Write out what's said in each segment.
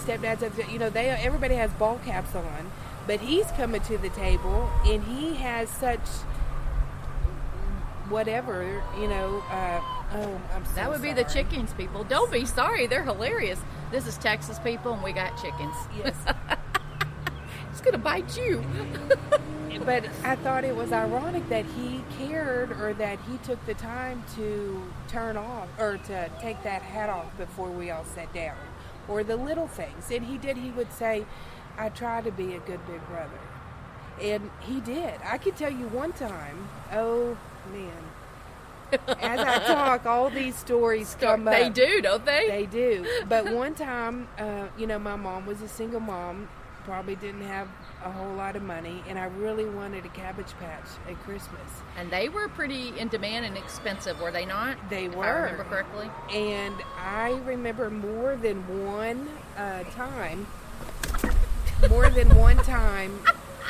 stepdads, everybody has ball caps on, but he's coming to the table and he has such whatever, I'm so That would be the chickens, people. Don't be sorry. They're hilarious. This is Texas, people, and we got chickens. Yes. It's going to bite you. But I thought it was ironic that he cared, or that he took the time to turn off or to take that hat off before we all sat down, or the little things. And he did. He would say, I try to be a good big brother. And he did. I could tell you one time, oh man, as I talk, all these stories come up. They do, don't they? They do. But one time, my mom was a single mom, probably didn't have a whole lot of money, and I really wanted a Cabbage Patch at Christmas. And they were pretty in demand and expensive, were they not? They were. If I remember correctly. And I remember more than one time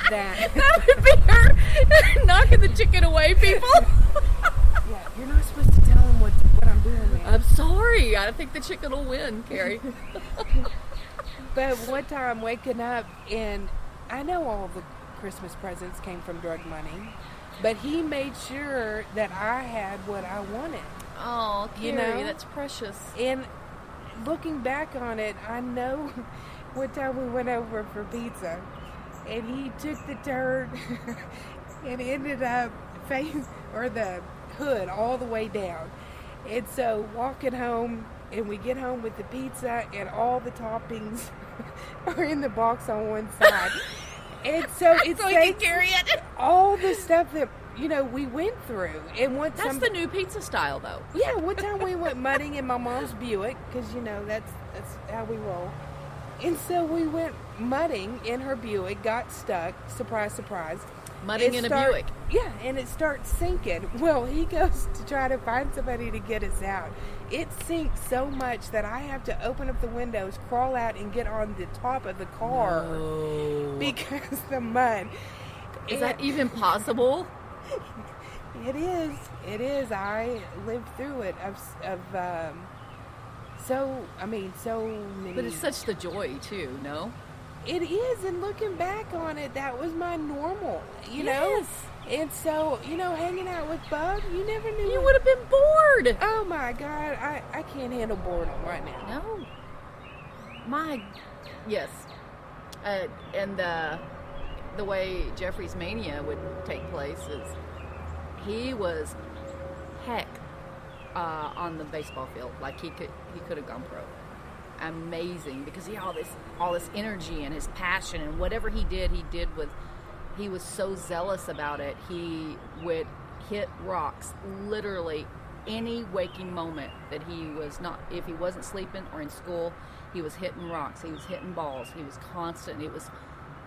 that would be her knocking the chicken away, people. Yeah, you're not supposed to tell them what I'm doing, man. I'm sorry. I think the chicken will win, Kari. But one time waking up, and I know all the Christmas presents came from drug money, but he made sure that I had what I wanted. Oh, Kari, that's precious. And looking back on it, I know one time we went over for pizza, and he took the turn and ended up the hood all the way down. And so walking home, and we get home with the pizza, and all the toppings are in the box on one side. And so it's so he can carry it. All the stuff that we went through. And that's the new pizza style, though. Yeah, one time we went mudding in my mom's Buick, because that's how we roll. And so we went mudding in her Buick, got stuck. Surprise, surprise. Mudding in a Buick. Yeah, and it starts sinking. Well, he goes to try to find somebody to get us out. It sinks so much that I have to open up the windows, crawl out, and get on the top of the car. No. Because the mud. Is that even possible? It is. It is. I lived through it. So many. But it's such the joy, too, no? It is, and looking back on it, that was my normal, Yes. know? And so, hanging out with Bub, you never knew. You would have been bored. Oh, my God. I can't handle boredom right now. No. Yes. And the way Jeffrey's mania would take place is he was on the baseball field. Like, he could have gone pro. Amazing, because he had all this energy and his passion, and whatever he did with. He was so zealous about it. He would hit rocks literally any waking moment that he was not. If he wasn't sleeping or in school, he was hitting rocks. He was hitting balls. He was constant.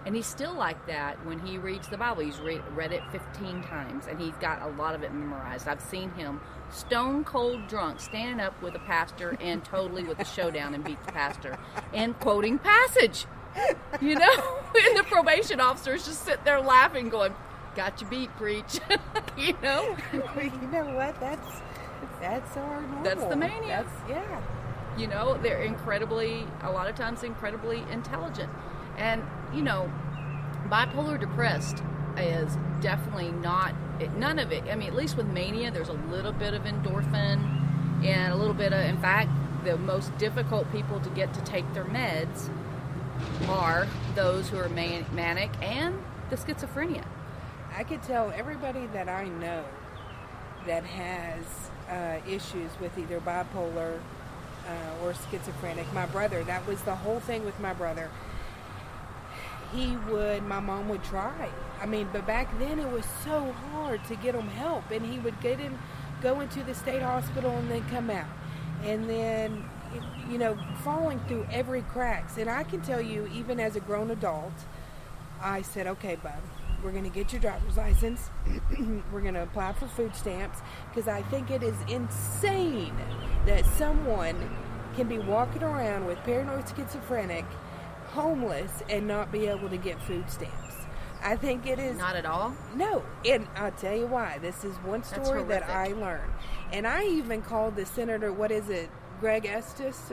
And he's still like that when he reads the Bible. He's read it 15 times, and he's got a lot of it memorized. I've seen him stone cold drunk, standing up with a pastor and totally with a showdown and beat the pastor and quoting passage. And the probation officer's just sitting there laughing, going, "Got you beat, preach." You know what? That's our normal. That's the mania. Yeah. They're a lot of times incredibly intelligent. And, bipolar depressed is definitely none of it. I mean, at least with mania, there's a little bit of endorphin and a little bit of, in fact, the most difficult people to get to take their meds are those who are manic and the schizophrenia. I could tell everybody that I know that has issues with either bipolar or schizophrenic. My brother, that was the whole thing with my brother. My mom would try. I mean, but back then it was so hard to get him help, and he would go into the state hospital and then come out. And then, falling through every cracks. And I can tell you, even as a grown adult, I said, okay, bub, we're going to get your driver's license. We're going to apply for food stamps, because I think it is insane that someone can be walking around with paranoid schizophrenic, homeless, and not be able to get food stamps. I think it is... Not at all? No. And I'll tell you why. This is one story that I learned. And I even called the senator, Greg Estes,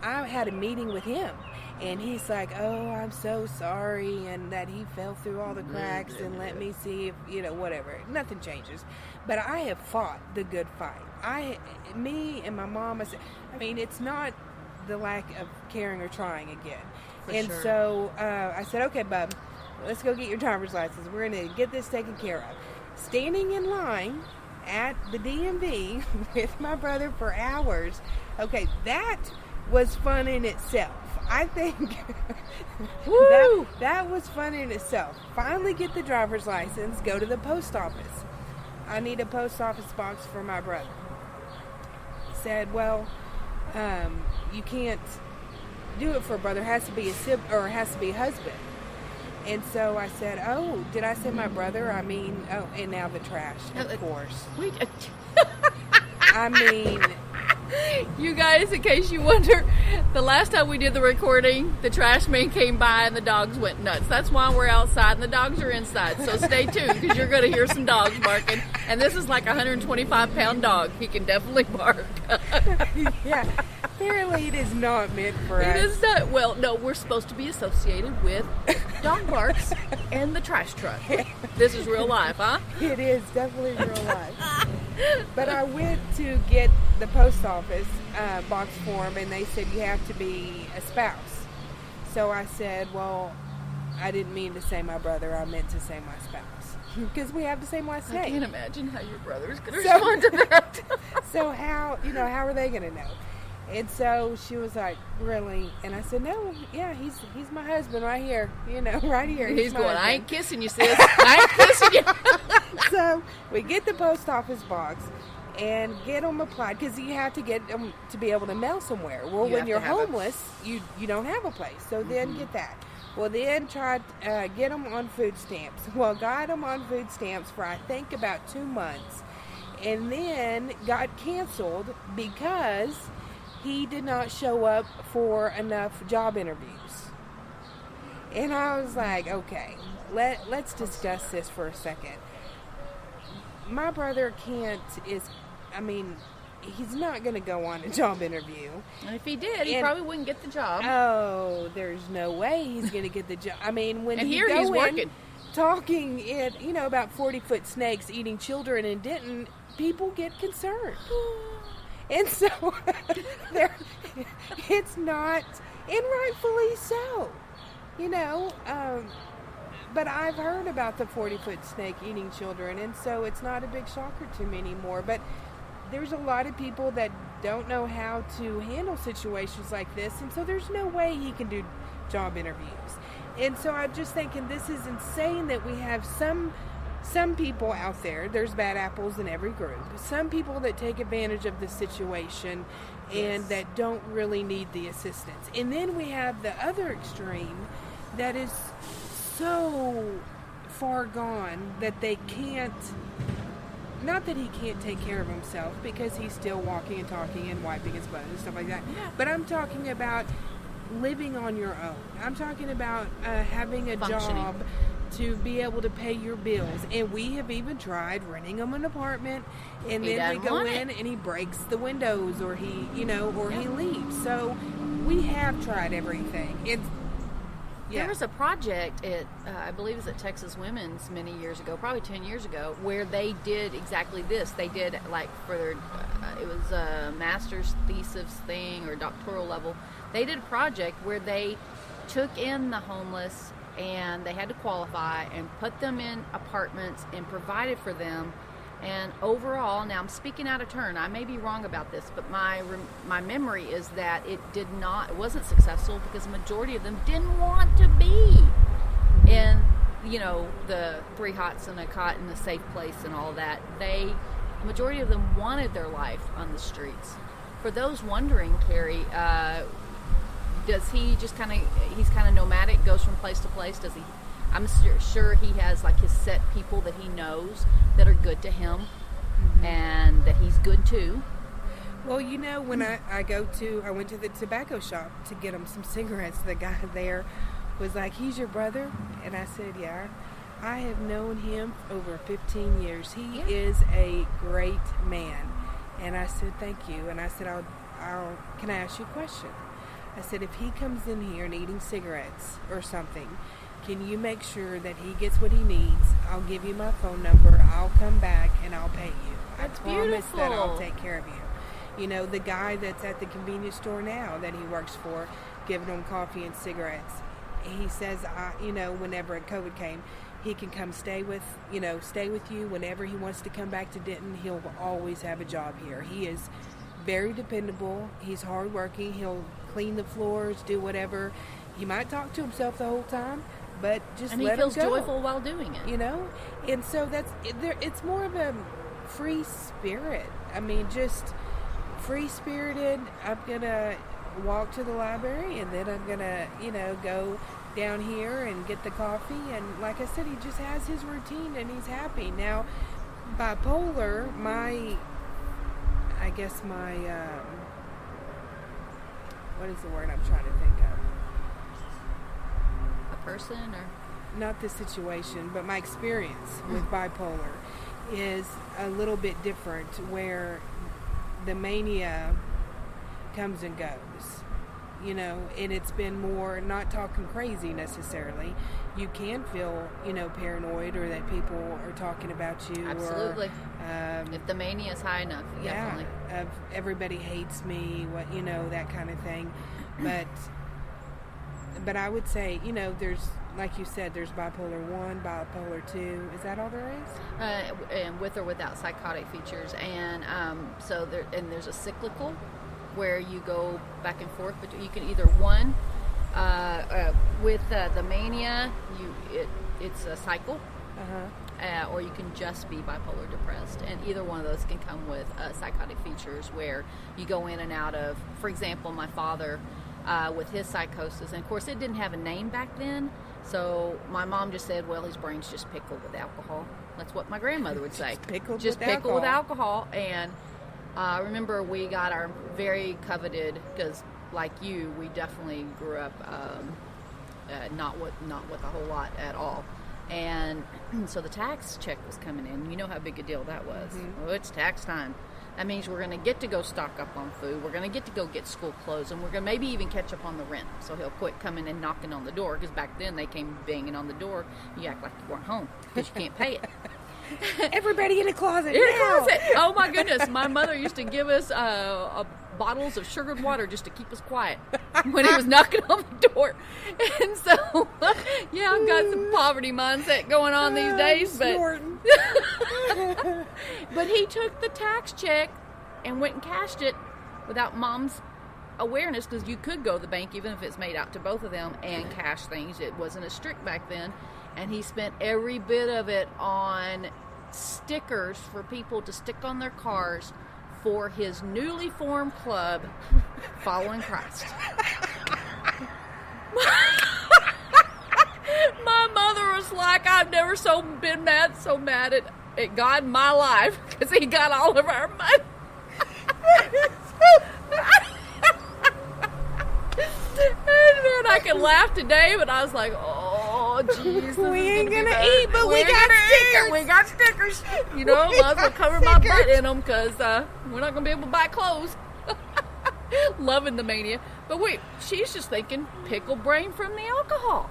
I had a meeting with him. And he's like, oh, I'm so sorry, and that he fell through all the cracks, and let me see if, whatever. Nothing changes. But I have fought the good fight. Me and my mom, it's not the lack of caring or trying again. So I said, okay, bub, let's go get your driver's license. We're going to get this taken care of. Standing in line at the DMV with my brother for hours. Okay, that was fun in itself. I think that was fun in itself. Finally get the driver's license, go to the post office. I need a post office box for my brother. He said, well, you can't do it for a brother. It has to be a sibling, or it has to be a husband. And so I said, oh, did I say my brother? And now the trash, of course. You guys, in case you wonder, the last time we did the recording, the trash man came by and the dogs went nuts. That's why we're outside and the dogs are inside. So stay tuned, because you're going to hear some dogs barking. And this is like a 125-pound dog. He can definitely bark. Yeah. Apparently it is not meant for us. It is not. Well, no, we're supposed to be associated with dog barks and the trash truck. This is real life, huh? It is definitely real life. But I went to get the post office box form, and they said you have to be a spouse. So I said, well, I didn't mean to say my brother. I meant to say my spouse, because we have the same last name. I can't imagine how your brother's going to respond to that. So how are they going to know? And so she was like, really? And I said, no, yeah, he's my husband right here, right here. He's going, I ain't kissing you, sis. I ain't kissing you. So we get the post office box and get them applied, because you have to get them to be able to mail somewhere. Well, when you're homeless, you don't have a place. So then get that. Well, then tried get them on food stamps. Well, got them on food stamps for, I think, about 2 months. And then got canceled because he did not show up for enough job interviews. And I was like, okay, let's discuss this for a second. My brother he's not going to go on a job interview. And if he did, he probably wouldn't get the job. Oh, there's no way he's going to get the job. When and he here he's working. Talking about 40-foot snakes eating children and Denton, people get concerned. And so, it's not, and rightfully so, but I've heard about the 40-foot snake eating children, and so it's not a big shocker to me anymore. But there's a lot of people that don't know how to handle situations like this, and so there's no way he can do job interviews. And so I'm just thinking, this is insane that we have some people out there, there's bad apples in every group, some people that take advantage of the situation and that don't really need the assistance. And then we have the other extreme that is so far gone that they can't, not that he can't take care of himself, because he's still walking and talking and wiping his butt and stuff like that. Yeah. But I'm talking about living on your own. I'm talking about having a job to be able to pay your bills. And we have even tried renting him an apartment, and then we go in and he breaks the windows, or he leaves. So we have tried everything. There was a project at, I believe it was at Texas Women's many years ago, probably 10 years ago, where they did exactly this. They did, like, for their, it was a master's thesis thing or doctoral level. They did a project where they took in the homeless, and they had to qualify, and put them in apartments and provided for them. And overall, now I'm speaking out of turn, I may be wrong about this, but my memory is that it wasn't successful, because the majority of them didn't want to be in, the 3 hots and a cot in a safe place and all that. The majority of them wanted their life on the streets. For those wondering, Kari, does he just he's kind of nomadic, goes from place to place? Does he? I'm sure he has like his set people that he knows that are good to him, and that he's good to. Well, when I went to the tobacco shop to get him some cigarettes. The guy there was like, "He's your brother?" And I said, "Yeah." I have known him over 15 years. He is a great man. And I said, "Thank you." And I said, "Can I ask you a question?" I said, if he comes in here and eating cigarettes or something, can you make sure that he gets what he needs? I'll give you my phone number. I'll come back and I'll pay you. That's I promise beautiful. that I'll take care of you. You know, the guy that's at the convenience store now that he works for, giving him coffee and cigarettes, he says, you know, whenever COVID came, he can come stay with you whenever he wants to come back to Denton. He'll always have a job here. He is very dependable. He's hardworking. He'll clean the floors, do whatever. He might talk to himself the whole time, but just and let he feels him go. joyful while doing it. You know, and so it's more of a free spirit. I mean, just free spirited. I'm gonna walk to the library, and then I'm gonna, you know, go down here and get the coffee. And like I said, he just has his routine, and he's happy. Now, bipolar, what is the word I'm trying to think of? A person, or not the situation, but my experience with bipolar is a little bit different, where the mania comes and goes, you know, and it's been more, not talking crazy necessarily. You can feel, you know, paranoid, or that people are talking about you. Absolutely. Or, if the mania is high enough, definitely. Yeah, everybody hates me, what, you know, that kind of thing. But I would say, you know, there's, like you said, there's bipolar 1, bipolar 2. Is that all there is? And with or without psychotic features. And so there's a cyclical where you go back and forth, but you can either with the mania, it's a cycle, or you can just be bipolar depressed, and either one of those can come with psychotic features where you go in and out of. For example, my father, with his psychosis, and of course it didn't have a name back then, so my mom just said, well, his brain's just pickled with alcohol. That's what my grandmother would say. Pickled with alcohol. And I remember we got our very coveted, because like you, we definitely grew up not with a whole lot at all. And so the tax check was coming in. You know how big a deal that was. Mm-hmm. Well, it's tax time. That means we're going to get to go stock up on food. We're going to get to go get school clothes, and we're going to maybe even catch up on the rent. So he'll quit coming and knocking on the door, because back then they came banging on the door. You act like you weren't home because you can't pay it. Everybody in a closet. In a closet. Oh my goodness. My mother used to give us bottles of sugared water just to keep us quiet when he was knocking on the door. And so, yeah, I've got some poverty mindset going on these days. But he took the tax check and went and cashed it without Mom's awareness, because you could go to the bank, even if it's made out to both of them, and cash things. It wasn't as strict back then. And he spent every bit of it on stickers for people to stick on their cars for his newly formed club, Following Christ. My mother was like, I've never been so mad at God in my life, because he got all of our money. And I can laugh today, but I was like, oh, Jesus. We ain't going to eat, but we got stickers. We got stickers. You know, might as well cover my butt in them, because we're not going to be able to buy clothes. Loving the mania. But wait, she's just thinking pickle brain from the alcohol.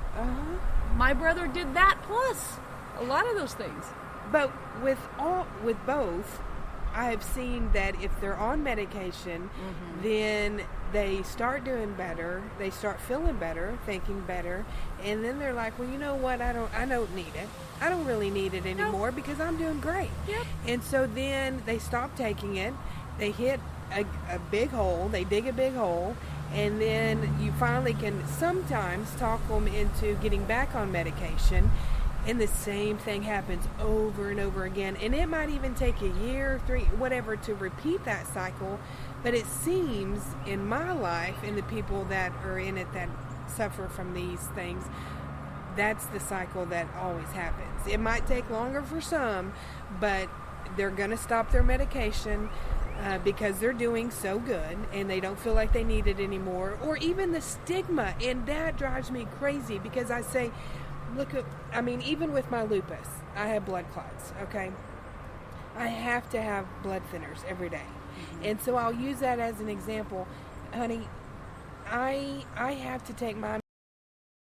My brother did that, plus a lot of those things. But with both, I have seen that if they're on medication, then they start doing better, they start feeling better, thinking better, and then they're like, well, you know what, I don't need it. I don't really need it anymore because I'm doing great. Yep. And so then they stop taking it, they hit a big hole, they dig a big hole, and then you finally can sometimes talk them into getting back on medication. And the same thing happens over and over again. And it might even take a year, 3, whatever, to repeat that cycle. But it seems in my life, and the people that are in it that suffer from these things, that's the cycle that always happens. It might take longer for some, but they're going to stop their medication because they're doing so good and they don't feel like they need it anymore. Or even the stigma. And that drives me crazy, because I say, even with my lupus, I have blood clots, okay? I have to have blood thinners every day. And so I'll use that as an example. Honey, I have to take my